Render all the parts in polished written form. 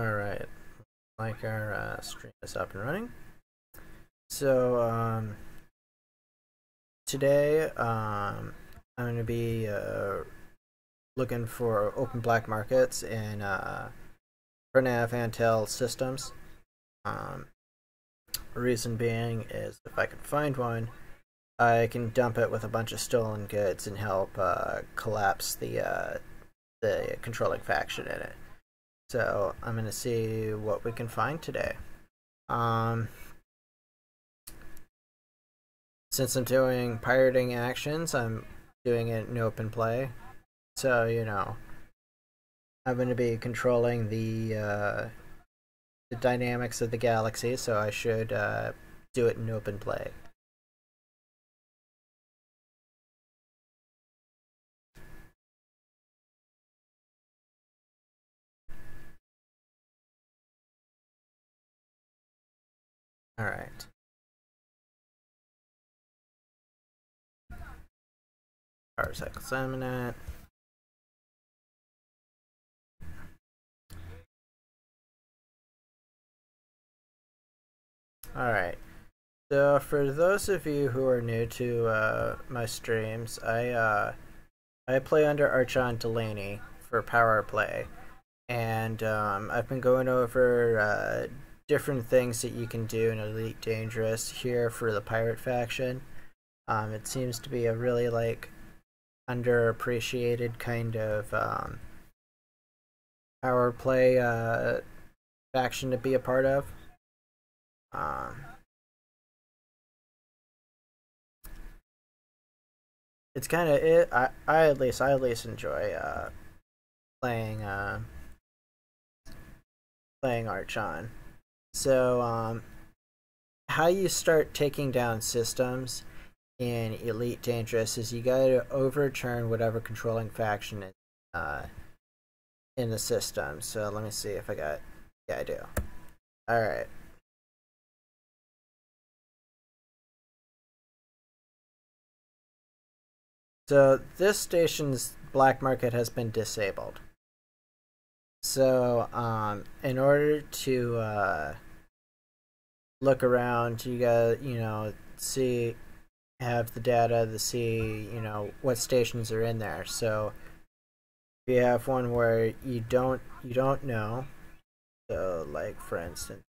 Alright, like our stream is up and running. So, today I'm going to be looking for open black markets in Pranav Antal systems. Reason being is if I can find one, I can dump it with a bunch of stolen goods and help collapse the controlling faction in it. So I'm going to see what we can find today. Since I'm doing pirating actions, I'm doing it in open play. So, I'm going to be controlling the dynamics of the galaxy, so I should do it in open play. Alright. Power cycle Salmonette. Alright. So for those of you who are new to my streams, I play under Archon Delaney for power play. And I've been going over different things that you can do in Elite Dangerous here for the pirate faction. It seems to be a really underappreciated kind of power play faction to be a part of. It's kind of it. I at least enjoy playing Archon. So how you start taking down systems in Elite Dangerous is you gotta overturn whatever controlling faction is in the system. So let me see if I got. Yeah, I do. Alright. So this station's black market has been disabled. So in order to look around, you gotta have the data to see what stations are in there. So if you have one where you don't know, so like for instance,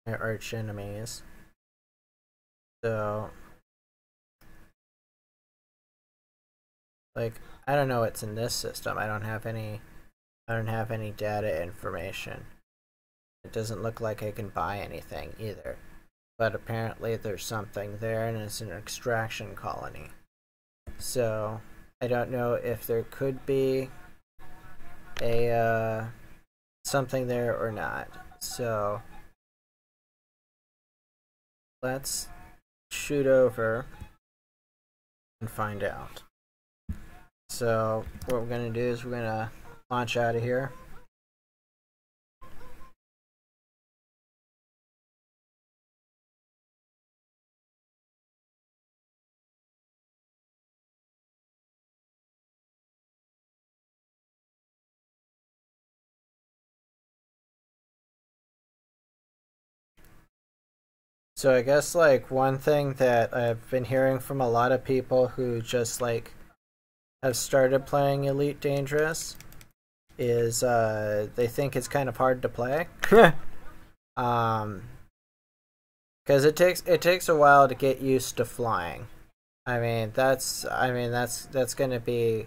my arch enemies. So like I don't know what's in this system. I don't have any data information. It doesn't look like I can buy anything either. But apparently there's something there, and it's an extraction colony. So I don't know if there could be a something there or not. So let's shoot over and find out. So what we're gonna do is we're gonna launch out of here. So I guess one thing that I've been hearing from a lot of people who just have started playing Elite Dangerous is they think it's kind of hard to play. Because it takes a while to get used to flying. That's going to be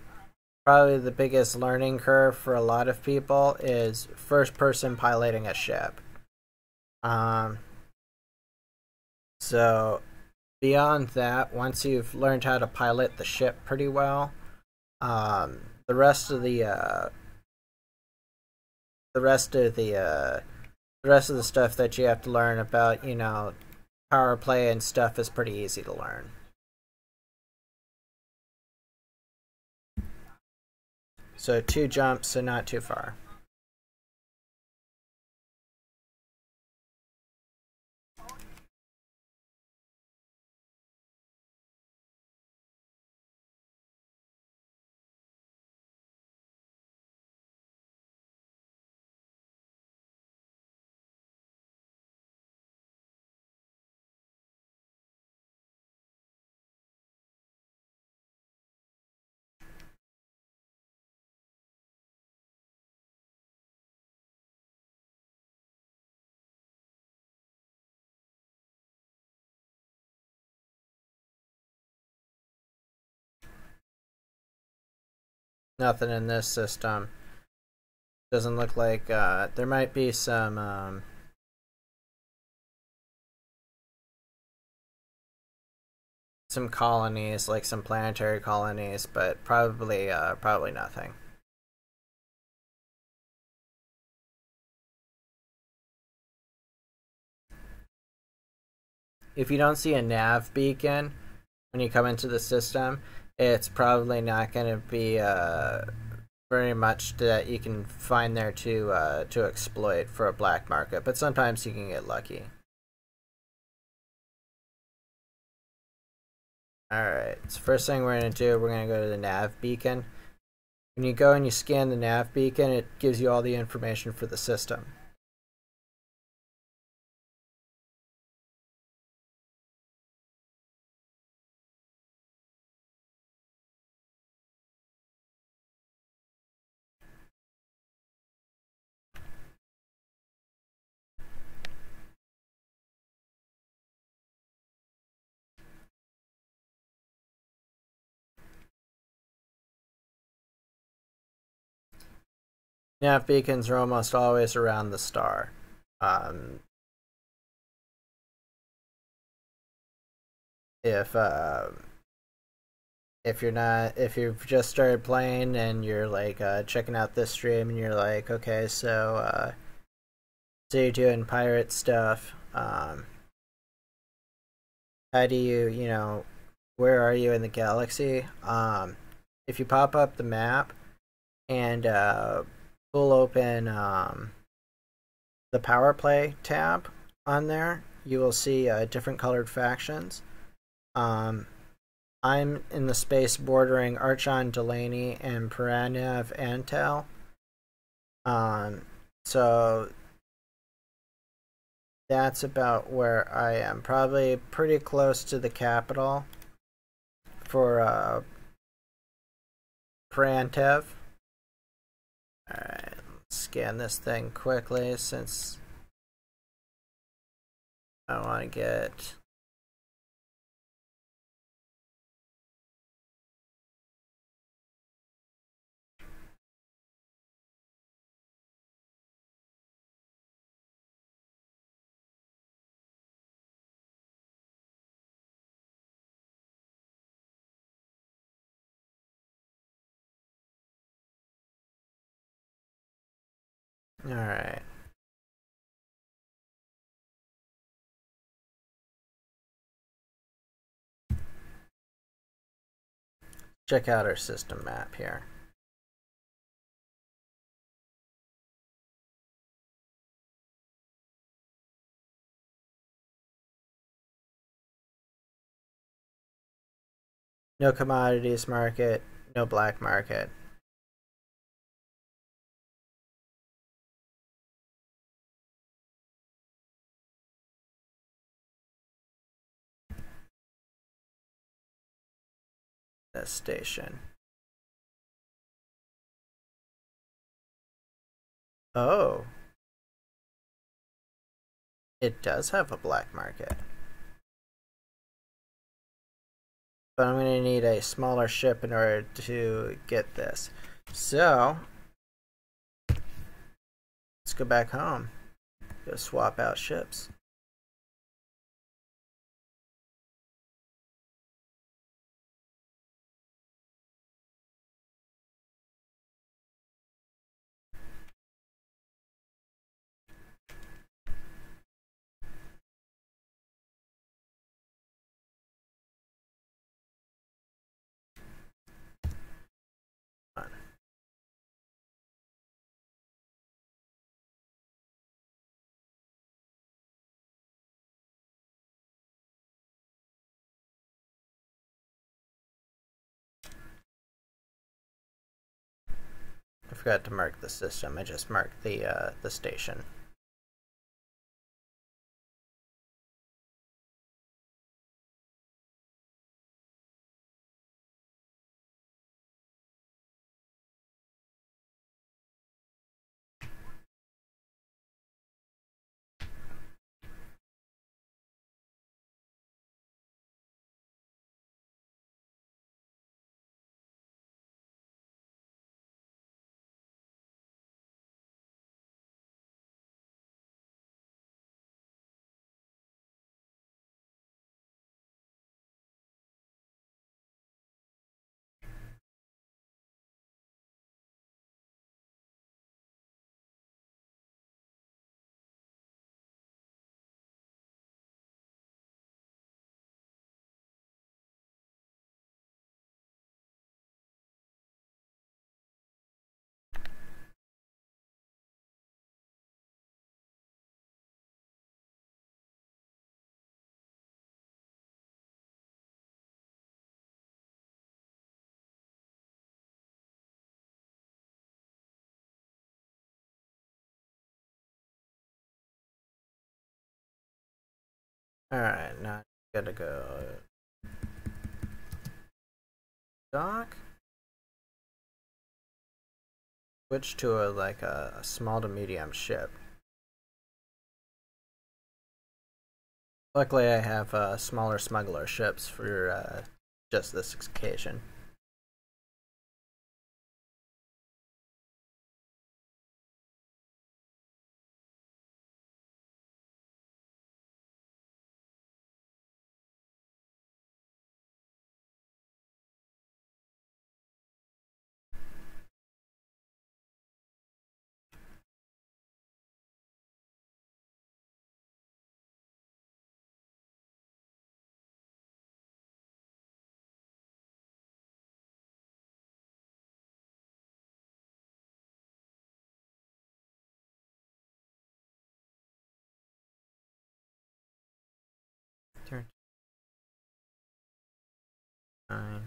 probably the biggest learning curve for a lot of people is first person piloting a ship. So beyond that, once you've learned how to pilot the ship pretty well, the rest of the stuff that you have to learn about, power play and stuff is pretty easy to learn. So 2 jumps, so not too far. Nothing in this system. Doesn't look like there might be some colonies, like some planetary colonies, but probably nothing. If you don't see a nav beacon when you come into the system, it's probably not going to be very much that you can find there to exploit for a black market. But sometimes you can get lucky. Alright, so first thing we're going to do, we're going to go to the nav beacon. When you go and you scan the nav beacon, it gives you all the information for the system. Nav beacons are almost always around the star. Um, if if you've just started playing and you're like checking out this stream and you're like, okay, so you're doing pirate stuff. How do you where are you in the galaxy? If you pop up the map and pull open the power play tab on there, you will see different colored factions. I'm in the space bordering Archon Delaney and Pranav Antal. So that's about where I am. Probably pretty close to the capital for Prantev. Alright, let's scan this thing quickly since I want to get... Alright. Check out our system map here. No commodities market, no black market. This station. Oh. It does have a black market. But I'm going to need a smaller ship in order to get this. So, let's go back home. Go swap out ships. I forgot to mark the system. I just marked the station. Alright, now I gotta go dock. Switch to a small to medium ship. Luckily, I have smaller smuggler ships for just this occasion. Turn 9.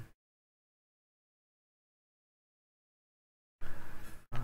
5.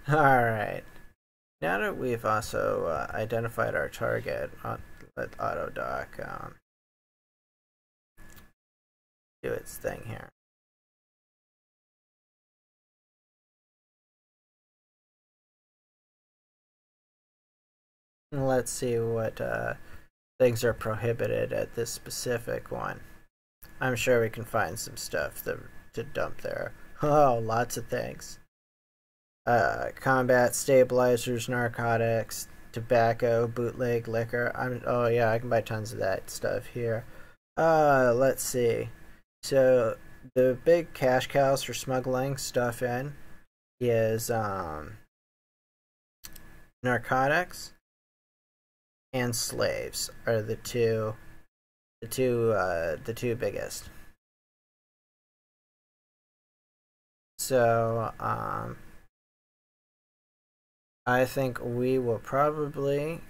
Alright. Now that we've also identified our target, let AutoDock do its thing here. And let's see what things are prohibited at this specific one. I'm sure we can find some stuff to dump there. Oh, lots of things. Combat, stabilizers, narcotics, tobacco, bootleg liquor. Oh yeah, I can buy tons of that stuff here. Let's see. So the big cash cows for smuggling stuff in is narcotics and slaves are the two biggest. So I think we'll probably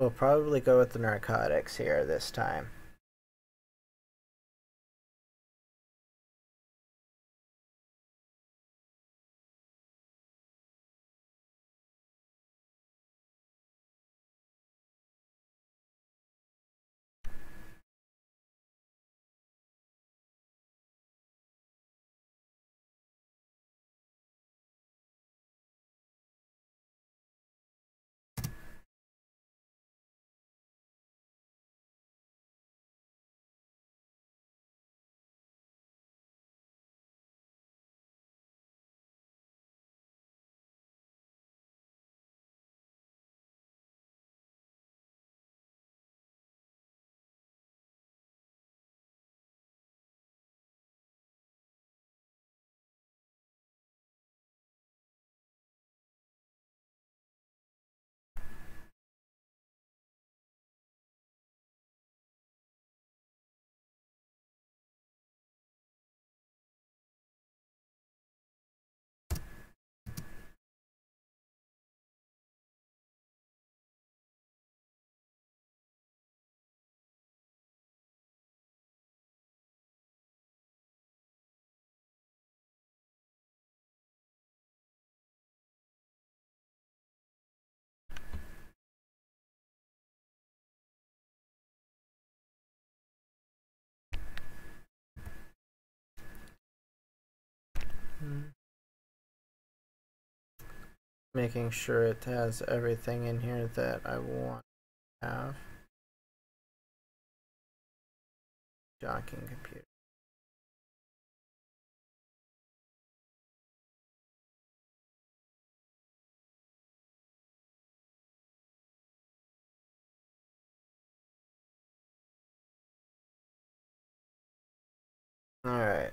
go with the narcotics here this time. making sure it has everything in here that I want to have. Docking computer. Alright.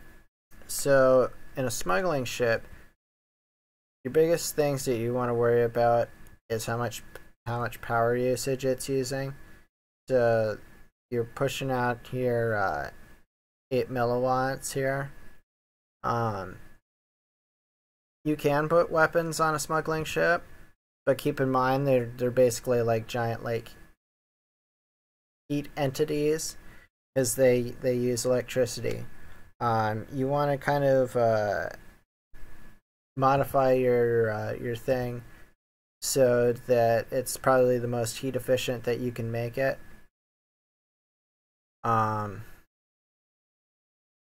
So, in a smuggling ship, your biggest things that you want to worry about is how much power usage it's using. So, you're pushing out here 8 milliwatts here. You can put weapons on a smuggling ship, but keep in mind they're basically like giant like heat entities, as they use electricity. You want to kind of modify your thing so that it's probably the most heat efficient that you can make it.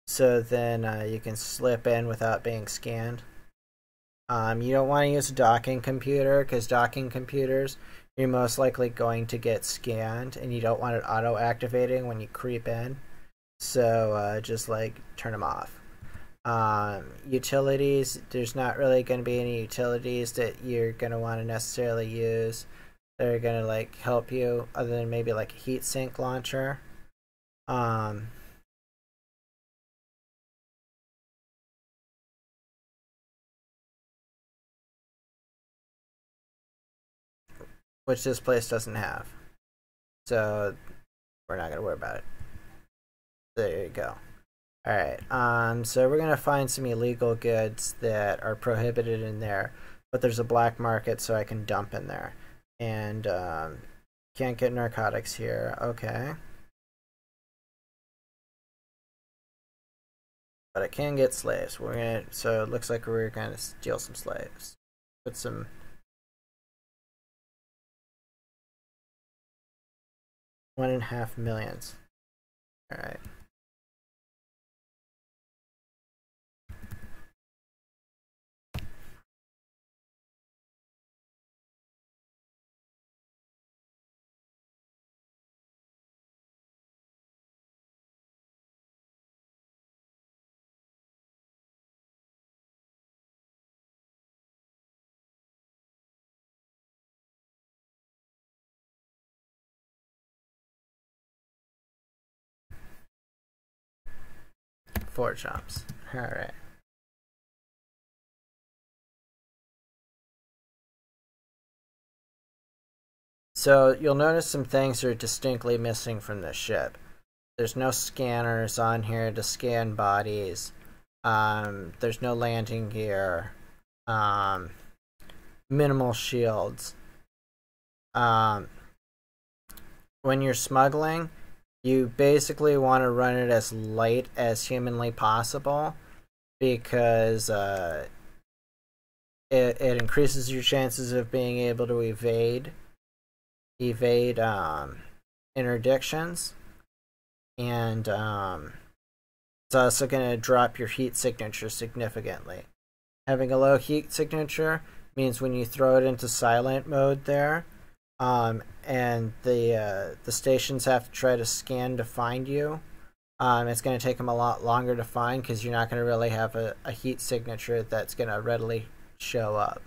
So then you can slip in without being scanned. You don't want to use a docking computer, because docking computers, you're most likely going to get scanned, and you don't want it auto-activating when you creep in. So just like turn them off. Utilities, there's not really going to be any utilities that you're going to want to necessarily use that are going to like help you, other than maybe like a heat sink launcher. Which this place doesn't have. So we're not going to worry about it. There you go. Alright, so we're going to find some illegal goods that are prohibited in there, but there's a black market, so I can dump in there. And can't get narcotics here. Okay. But I can get slaves. So it looks like we're gonna steal some slaves. Put some 1.5 million. Alright. Four jumps. Alright. So you'll notice some things are distinctly missing from this ship. There's no scanners on here to scan bodies. There's no landing gear. Minimal shields. When you're smuggling, you basically want to run it as light as humanly possible, because it increases your chances of being able to evade interdictions, and it's also going to drop your heat signature significantly. Having a low heat signature means when you throw it into silent mode there, and the stations have to try to scan to find you, it's going to take them a lot longer to find, because you're not going to really have a heat signature that's going to readily show up.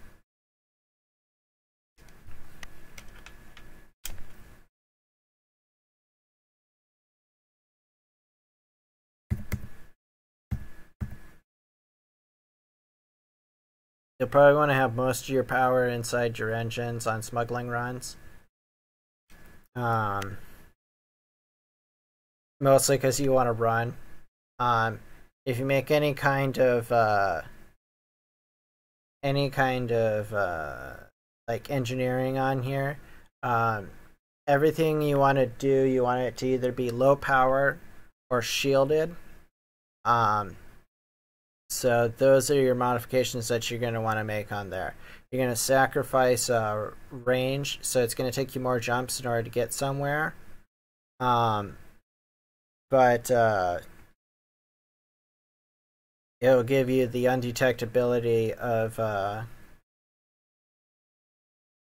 You'll probably want to have most of your power inside your engines on smuggling runs. Mostly because you want to run. If you make any kind of like engineering on here, everything you want to do, you want it to either be low power or shielded. So those are your modifications that you're going to want to make on there. You're going to sacrifice range, so it's going to take you more jumps in order to get somewhere. But it'll give you the undetectability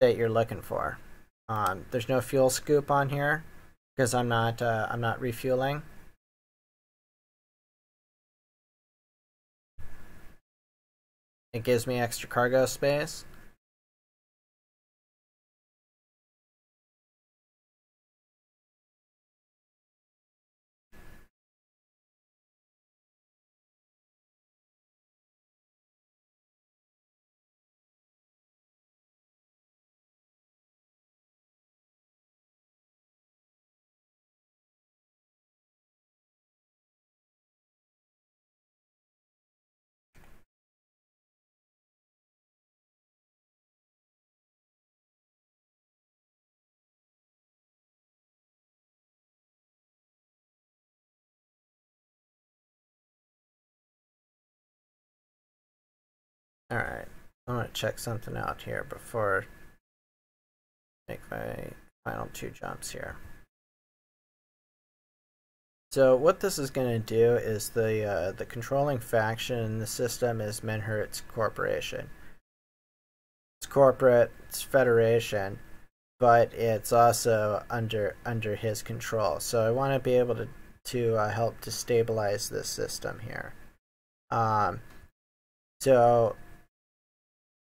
that you're looking for. There's no fuel scoop on here because I'm not refueling. It gives me extra cargo space. Alright, I want to check something out here before I make my final 2 jumps here. So what this is going to do is the controlling faction in the system is Menhures Corporation. It's corporate, it's federation, but it's also under his control. So I want to be able to help to stabilize this system here. So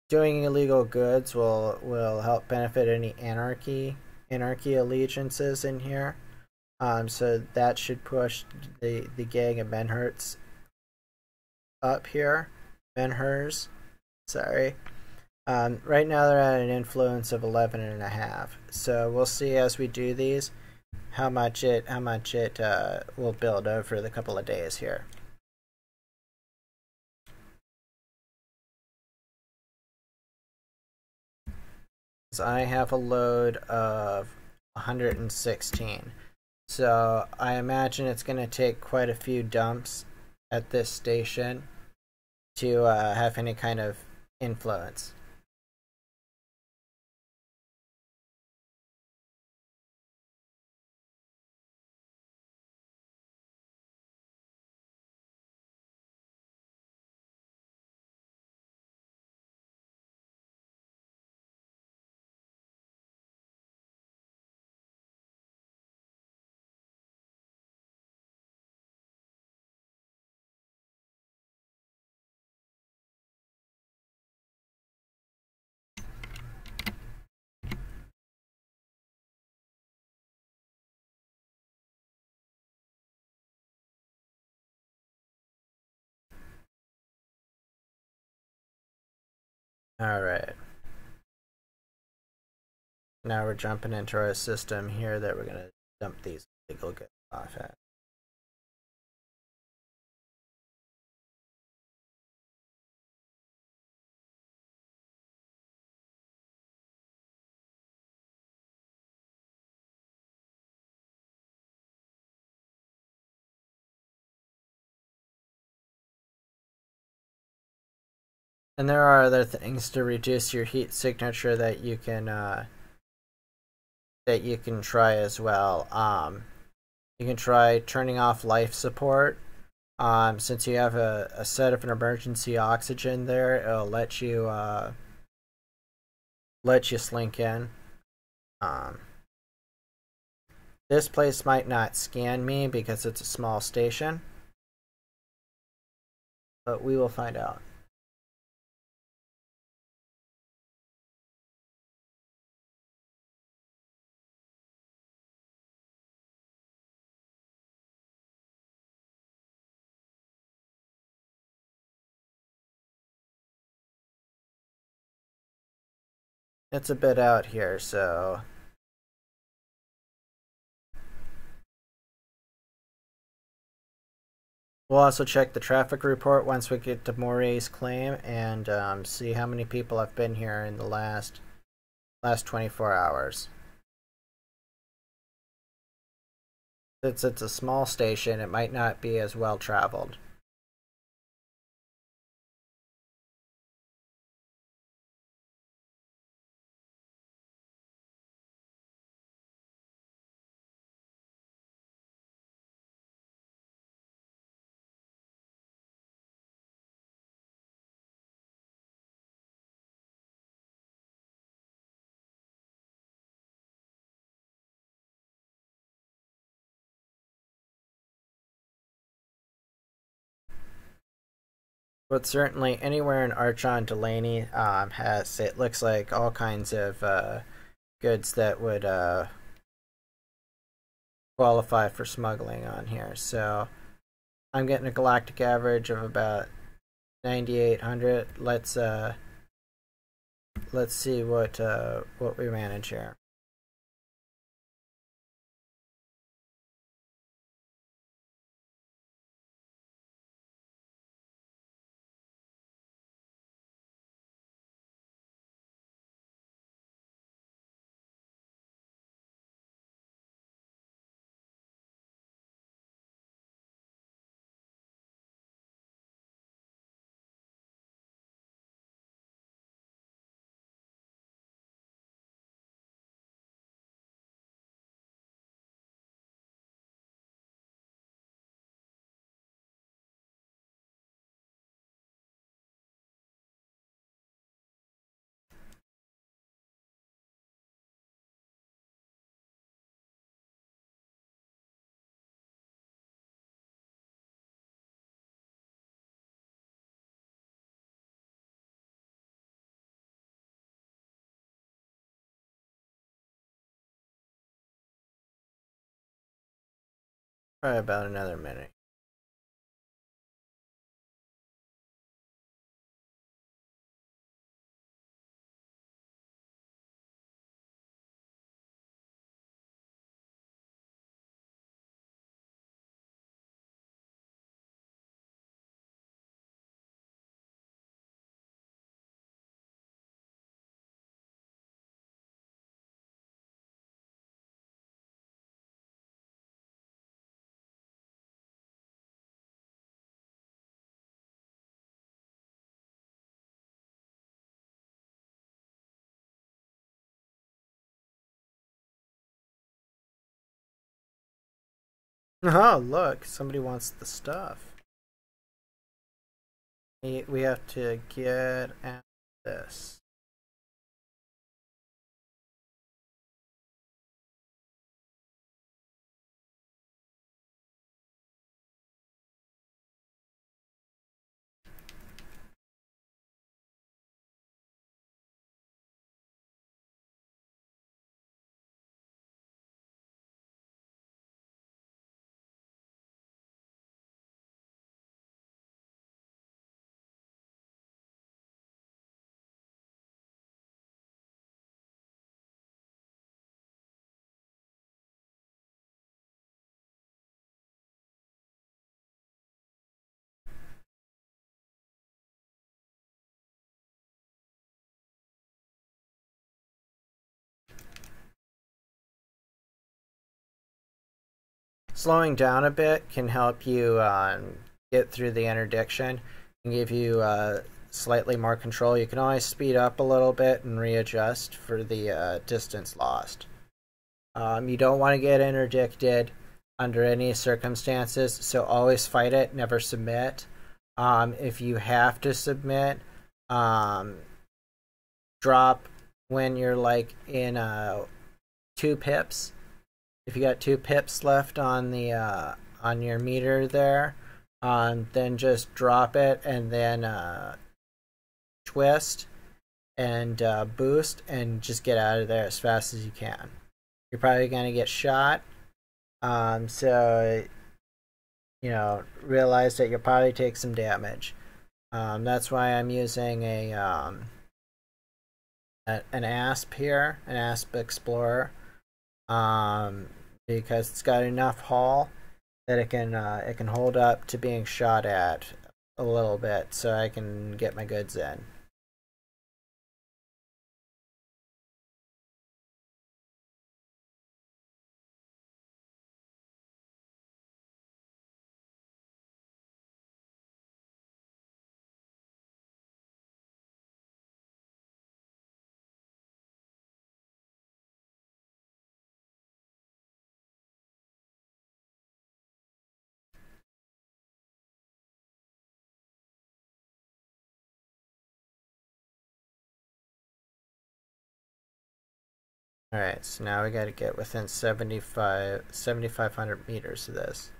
doing illegal goods will help benefit any anarchy allegiances in here. So that should push the gang of Menhures up here. Menhures, sorry. Right now they're at an influence of 11.5. So we'll see as we do these how much it will build over the couple of days here. So I have a load of 116. So I imagine it's going to take quite a few dumps at this station to have any kind of influence. Alright. Now we're jumping into our system here that we're going to dump these illegal goods off at. And there are other things to reduce your heat signature that you can try as well. You can try turning off life support. Since you have a set of an emergency oxygen there, it'll let you slink in. This place might not scan me because it's a small station, but we will find out. It's a bit out here, so we'll also check the traffic report once we get to Morey's claim and see how many people have been here in the last 24 hours. Since it's a small station, it might not be as well traveled. But certainly anywhere in Archon Delaney has, it looks like, all kinds of goods that would qualify for smuggling on here. So I'm getting a galactic average of about 9,800. Let's see what we manage here. Probably about another minute. Oh, look, somebody wants the stuff. We have to get at this. Slowing down a bit can help you get through the interdiction and give you slightly more control. You can always speed up a little bit and readjust for the distance lost. You don't want to get interdicted under any circumstances, so always fight it, never submit. If you have to submit, drop when you're like in 2 pips. If you got 2 pips left on the on your meter there, then just drop it and then twist and boost and just get out of there as fast as you can. You're probably gonna get shot, so realize that you'll probably take some damage. That's why I'm using an ASP here, an ASP Explorer. Because it's got enough haul that it can hold up to being shot at a little bit, so I can get my goods in. Alright, so now we gotta get within 7,500 meters of this.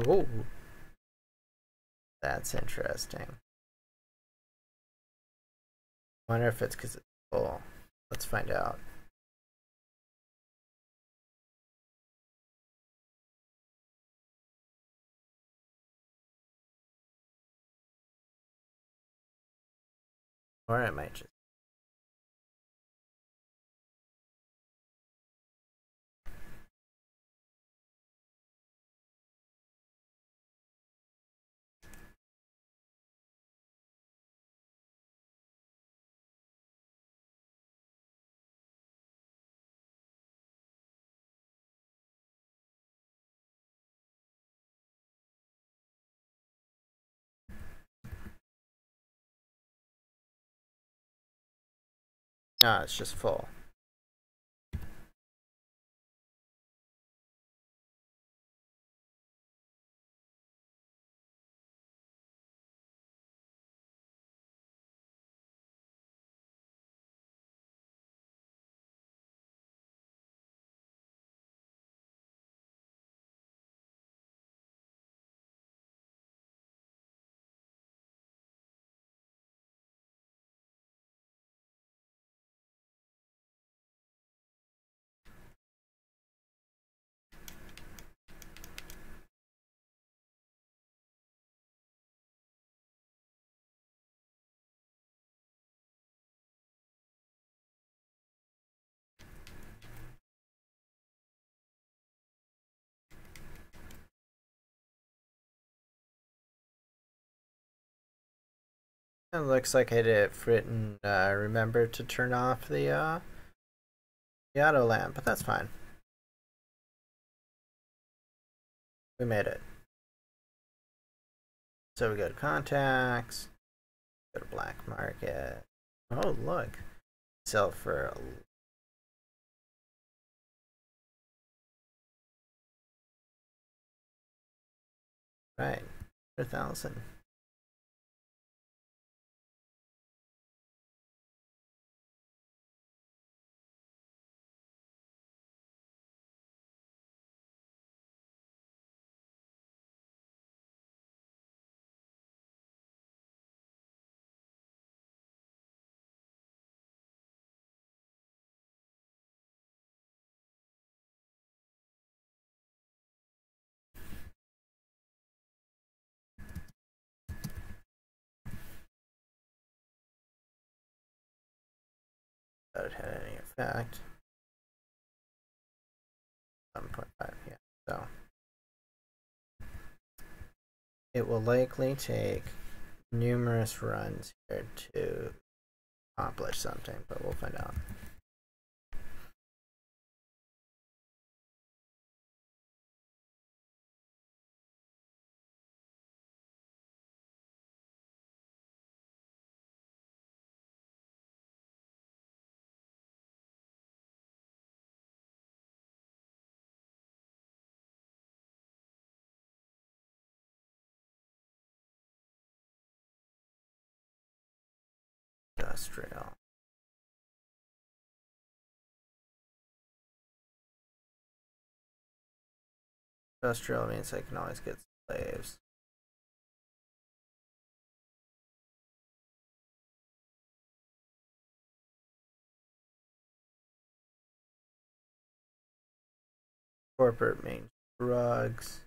Ooh, that's interesting. Wonder if it's because it's full. Let's find out. Or it might just. No, it's just full. It looks like I didn't remember to turn off the auto lamp, but that's fine. We made it. So we go to contacts, go to black market. Oh, look. Sell for right, 1,000. That it had any effect. 7.5, yeah. So it will likely take numerous runs here to accomplish something, but we'll find out. Industrial. Industrial means I can always get slaves. Corporate means drugs.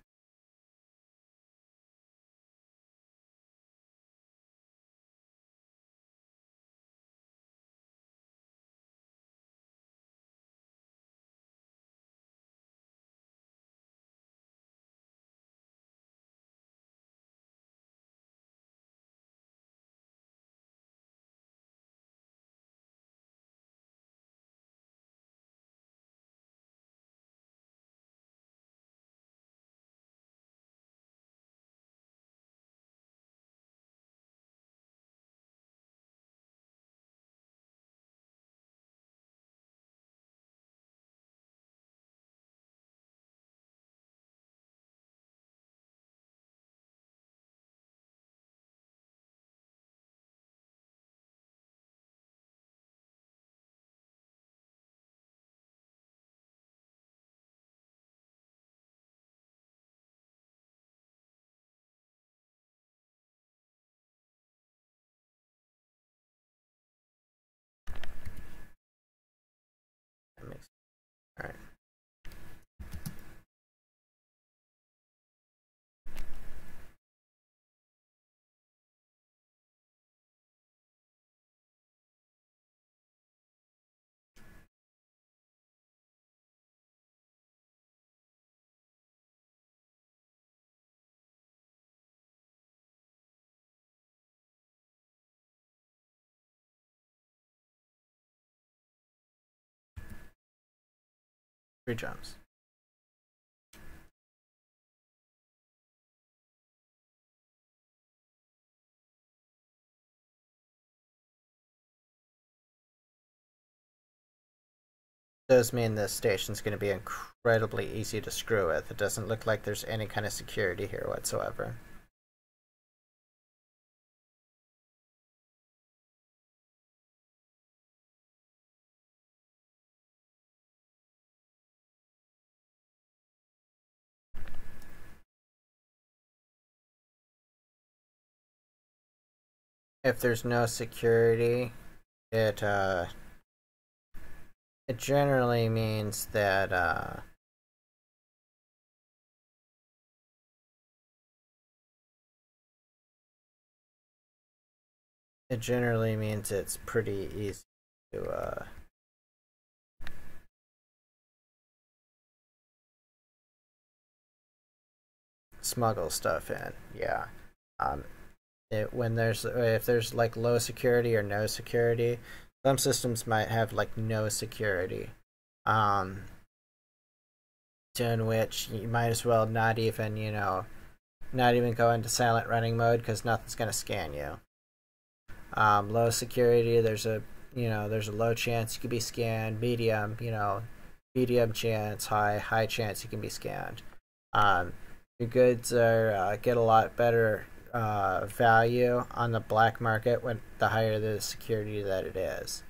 3 jumps. Does mean this station's going to be incredibly easy to screw with. It doesn't look like there's any kind of security here whatsoever. If there's no security, it generally means that it generally means it's pretty easy to smuggle stuff in. Yeah. If there's like low security or no security, some systems might have like no security, in which you might as well not even not even go into silent running mode because nothing's gonna scan you. Low security, there's a low chance you could be scanned. Medium, medium chance. High chance you can be scanned. Your goods get a lot better value on the black market when the higher the security that it is.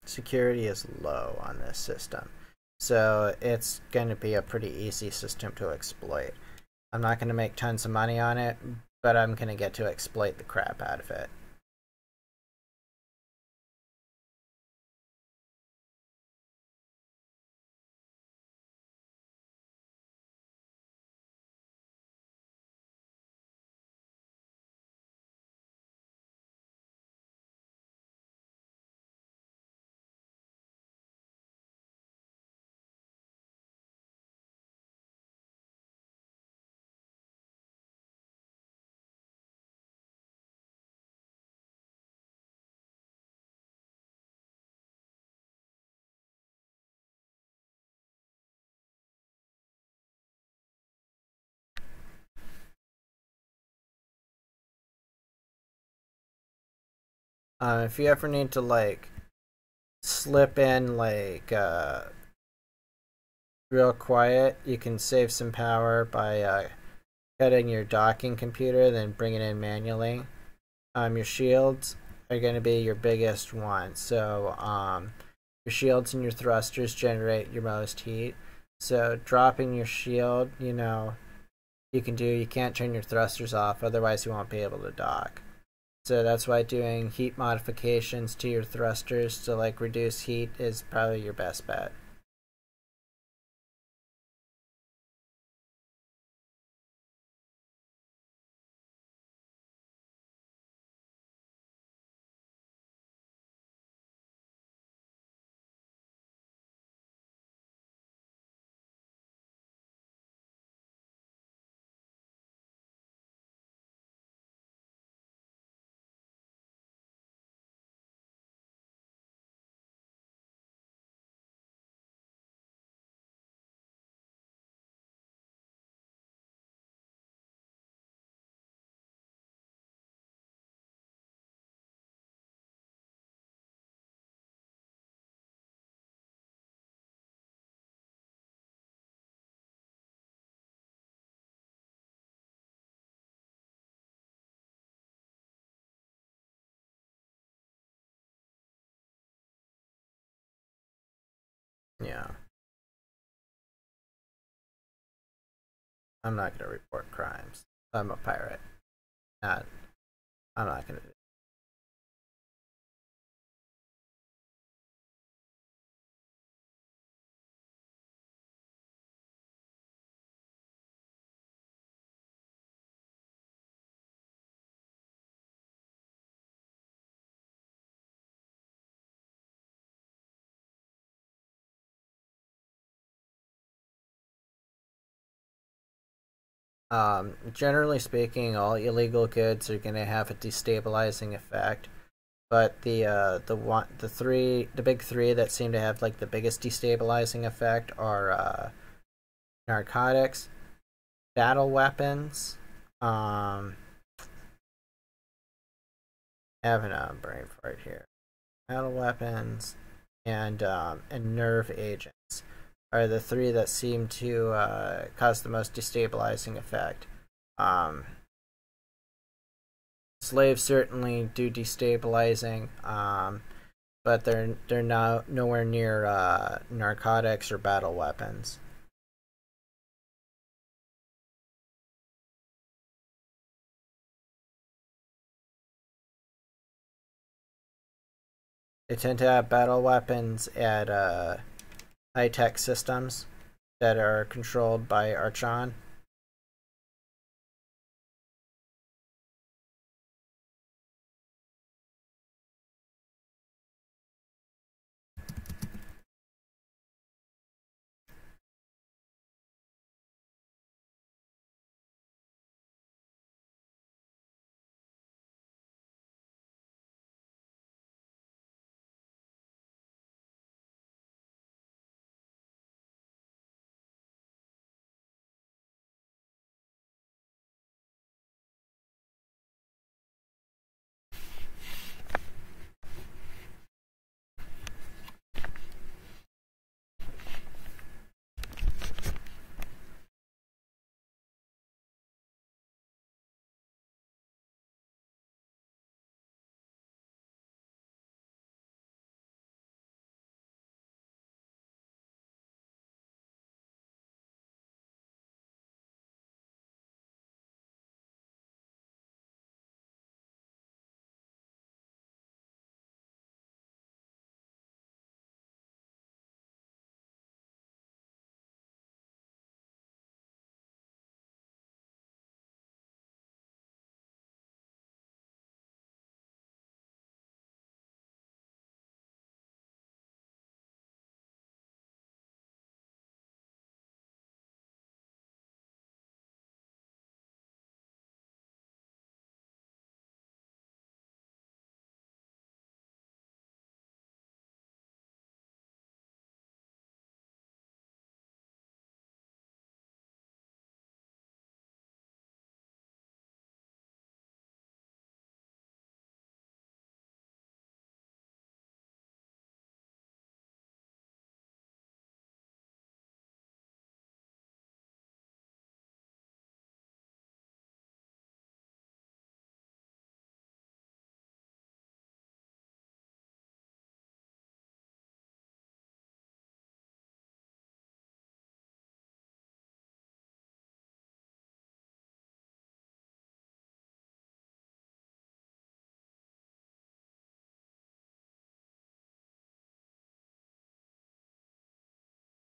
Security is low on this system, so it's going to be a pretty easy system to exploit. I'm not going to make tons of money on it, but I'm going to get to exploit the crap out of it. If you ever need to like slip in like real quiet, you can save some power by cutting your docking computer, then bring it in manually. Your shields are going to be your biggest one. So your shields and your thrusters generate your most heat. So dropping your shield, you can't turn your thrusters off, otherwise you won't be able to dock. So that's why doing heat modifications to your thrusters to like reduce heat is probably your best bet. Yeah. I'm not gonna report crimes. I'm a pirate. Not I'm not gonna do Generally speaking, all illegal goods are going to have a destabilizing effect, but the big three that seem to have like the biggest destabilizing effect are narcotics, battle weapons, having a brain fart here. Battle weapons and nerve agents are the three that seem to cause the most destabilizing effect. Um, Slaves certainly do destabilizing, but they're nowhere near narcotics or battle weapons. They tend to have battle weapons at high tech systems that are controlled by Archon.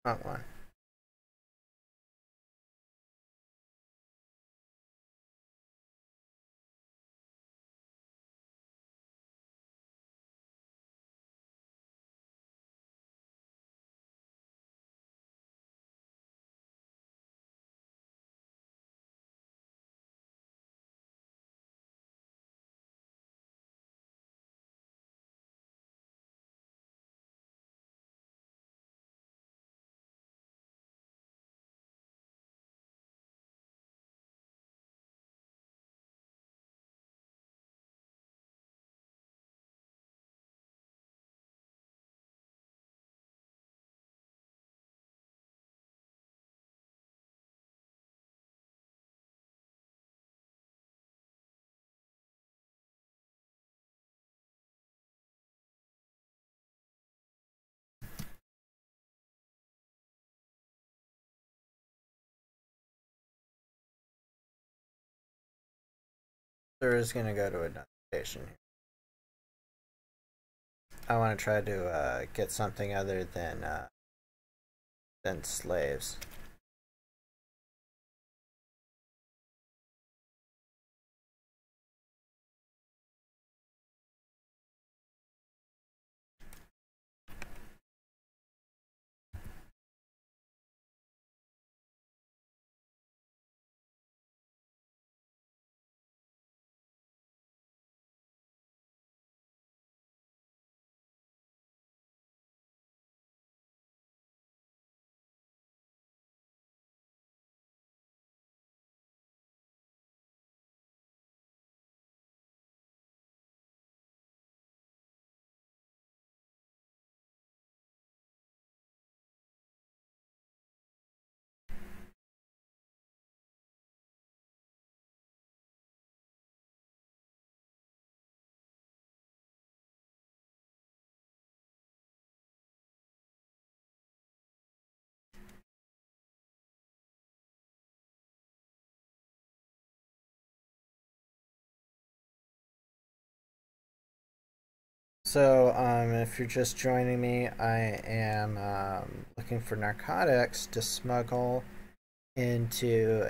Front one. They're just gonna go to another station. I want to try to get something other than slaves. So, if you're just joining me, I am looking for narcotics to smuggle into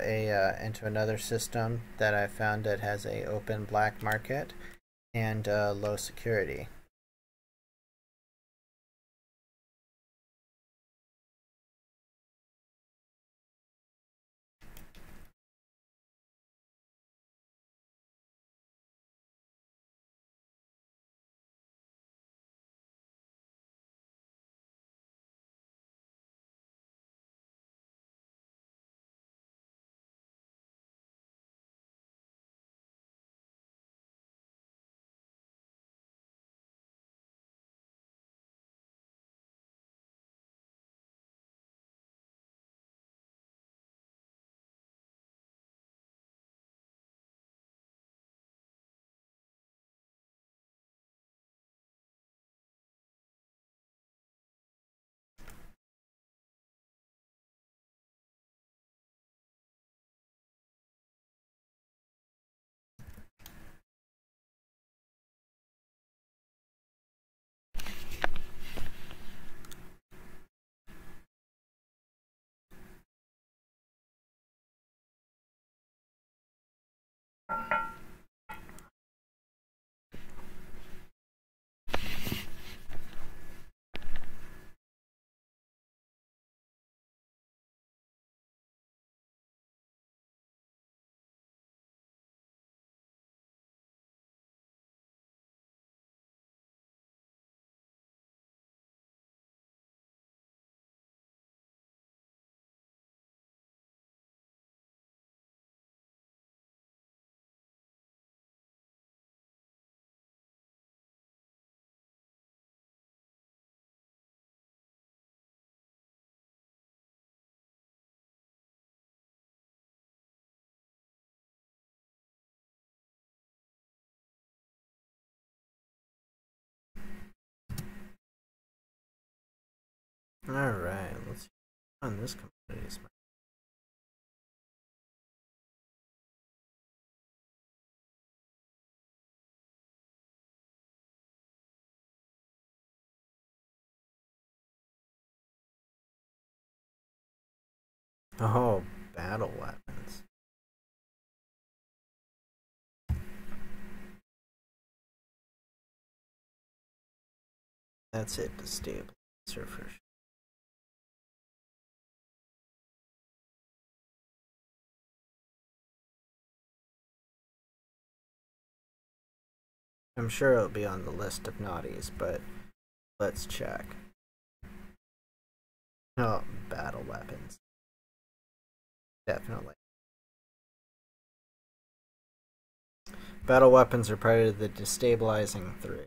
another system that I found that has a open black market and low security. Alright, let's see on this commodities. Oh, battle weapons. That's it, to stabilizer for sure. I'm sure it'll be on the list of naughties, but let's check. Oh, battle weapons. Definitely. Battle weapons are part of the destabilizing 3.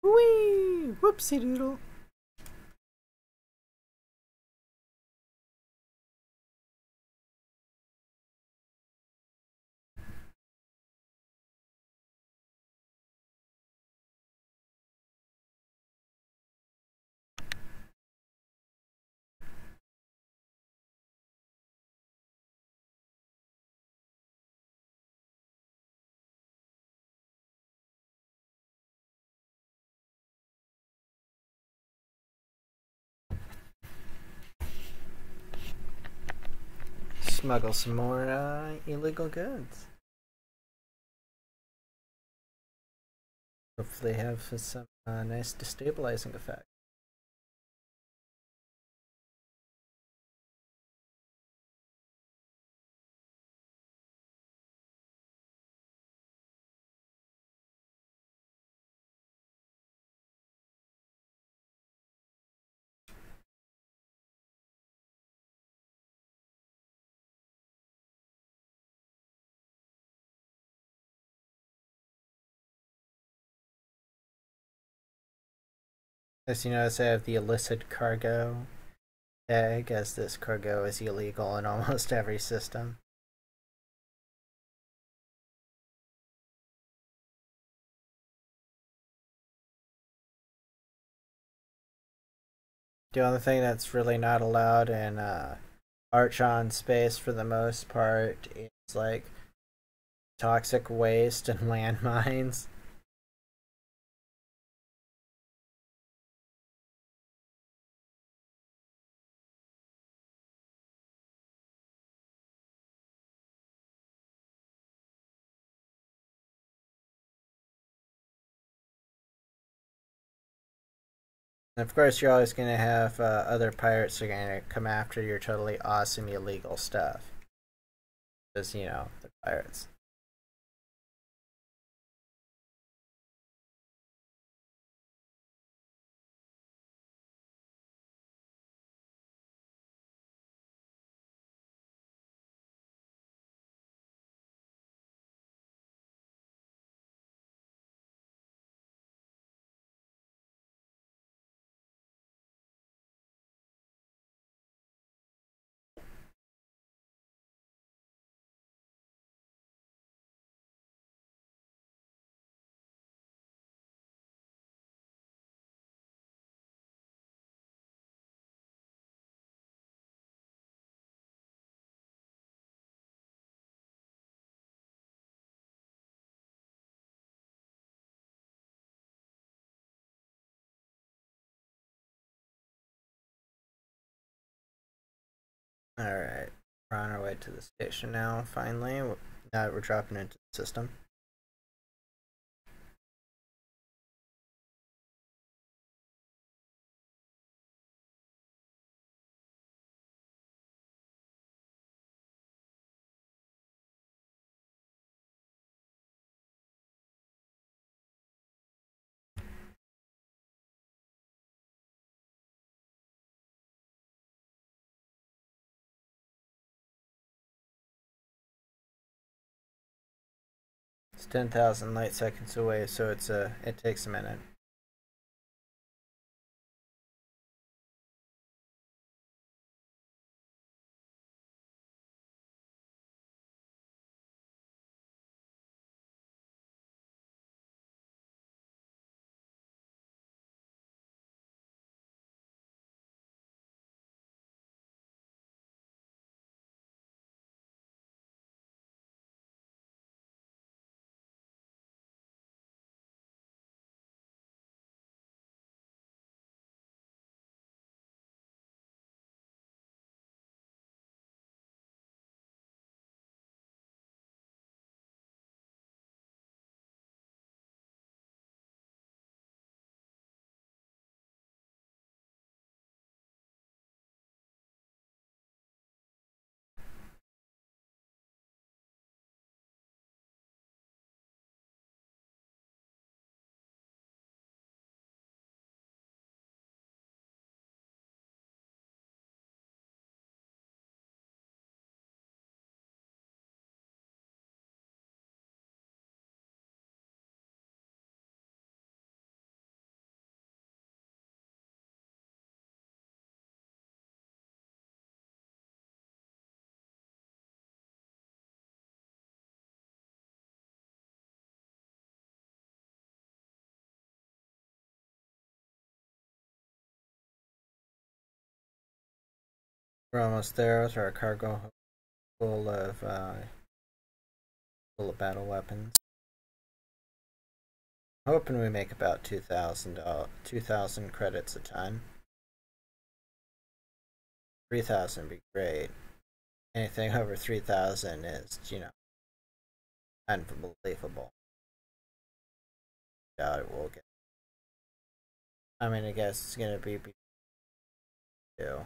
Whee! Whoopsie doodle. Smuggle some more illegal goods. Hopefully have some nice destabilizing effect. As you notice, I have the illicit cargo tag, as this cargo is illegal in almost every system. The only thing that's really not allowed in Archon space for the most part is like toxic waste and landmines. And of course, you're always going to have other pirates that are going to come after your totally awesome illegal stuff. Because, you know, they're pirates. Alright, we're on our way to the station now, finally. Now that we're dropping into the system. It's 10,000 light seconds away, so it takes a minute. We're almost there with our cargo full of battle weapons. Hoping we make about 2,000 credits a ton. 3,000 would be great. Anything over 3,000 is, you know, unbelievable. Doubt it will get. I mean, I guess it's gonna be too.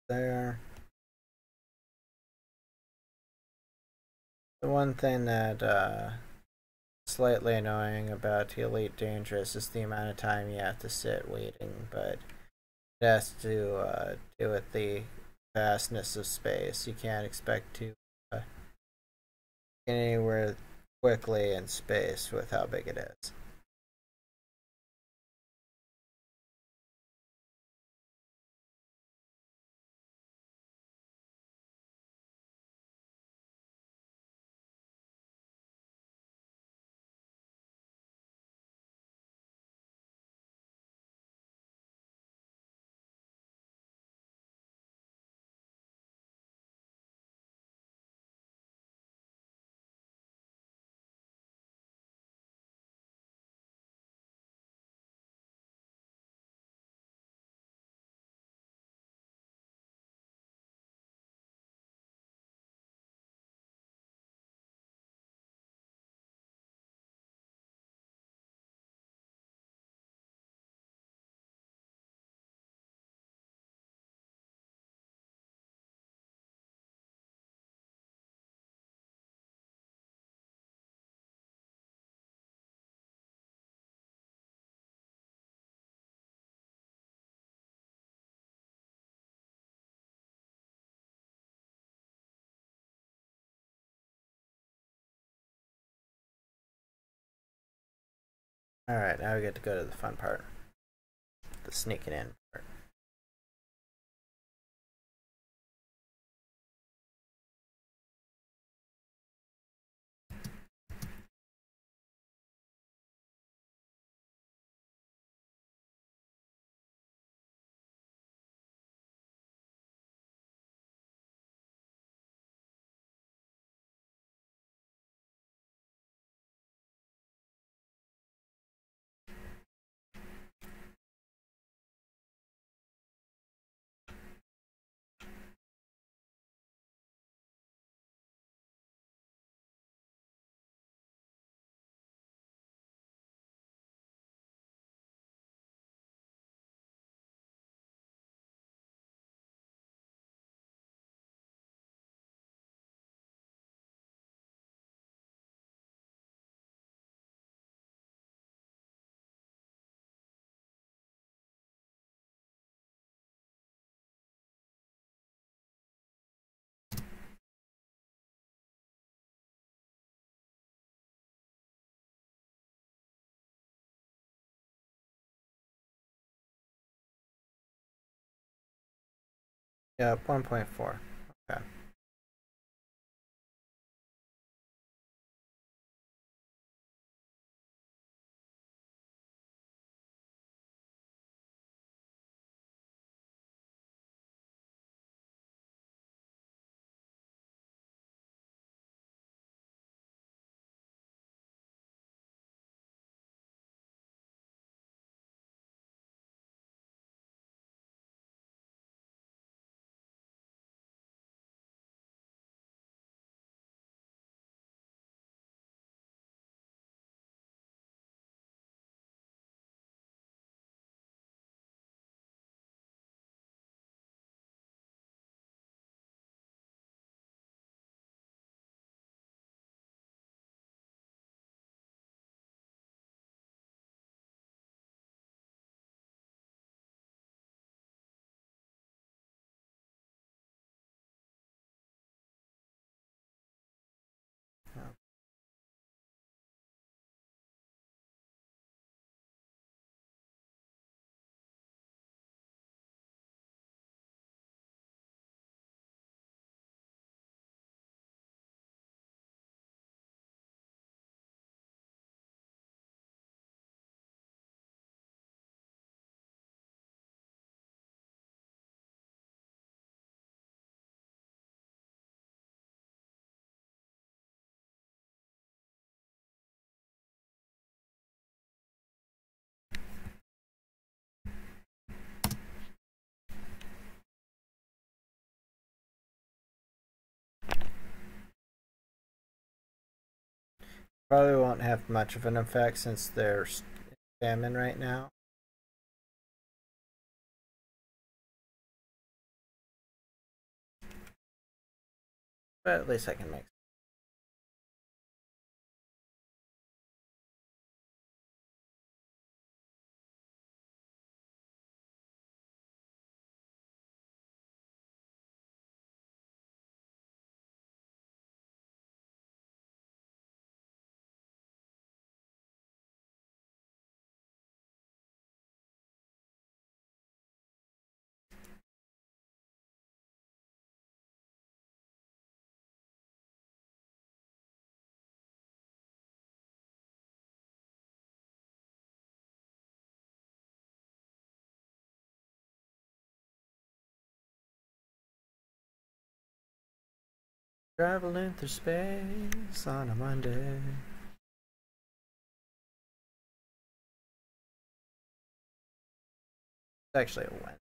there. The one thing that slightly annoying about Elite Dangerous is the amount of time you have to sit waiting, but it has to do with the vastness of space. You can't expect to get anywhere quickly in space with how big it is. Alright, now we get to go to the fun part. The sneaking in part. Yeah, 1.4. Okay. Probably won't have much of an effect since there's famine right now. But at least I can make. Traveling through space on a Monday. It's actually a Wednesday.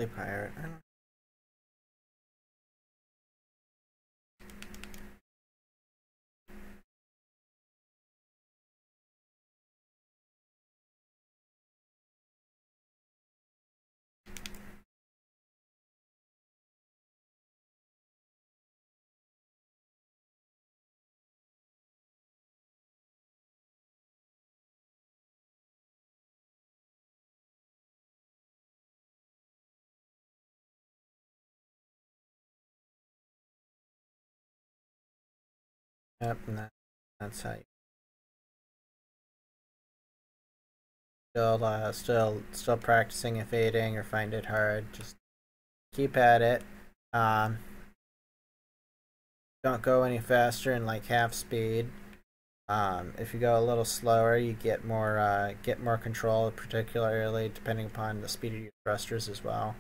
pirate. Yep, and that's how you still practicing evading or find it hard. Just keep at it. Um, don't go any faster in like half speed. If you go a little slower, you get more control, particularly depending upon the speed of your thrusters as well.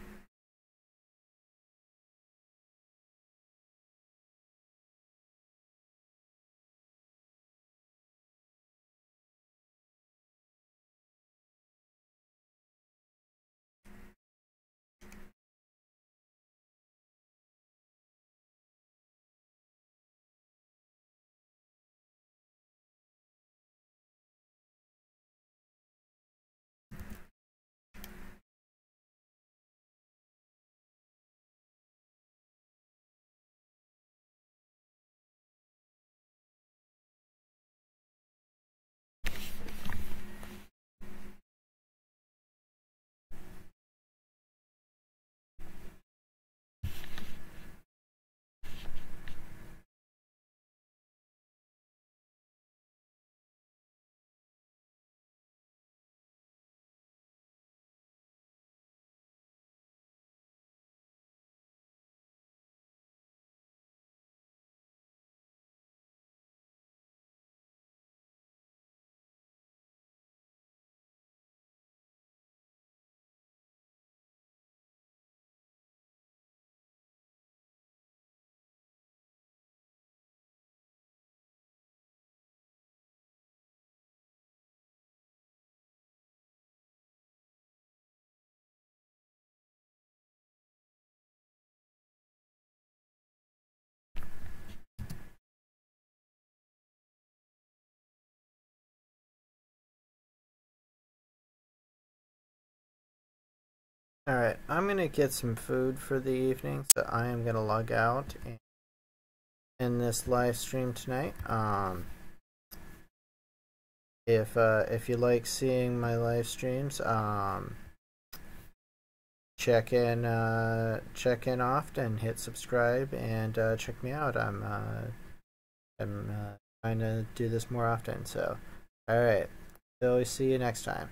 Alright, I'm gonna get some food for the evening, so I am gonna log out and in this live stream tonight. If you like seeing my live streams, check in often, hit subscribe, and check me out. I'm trying to do this more often. So, all right, so we see you next time.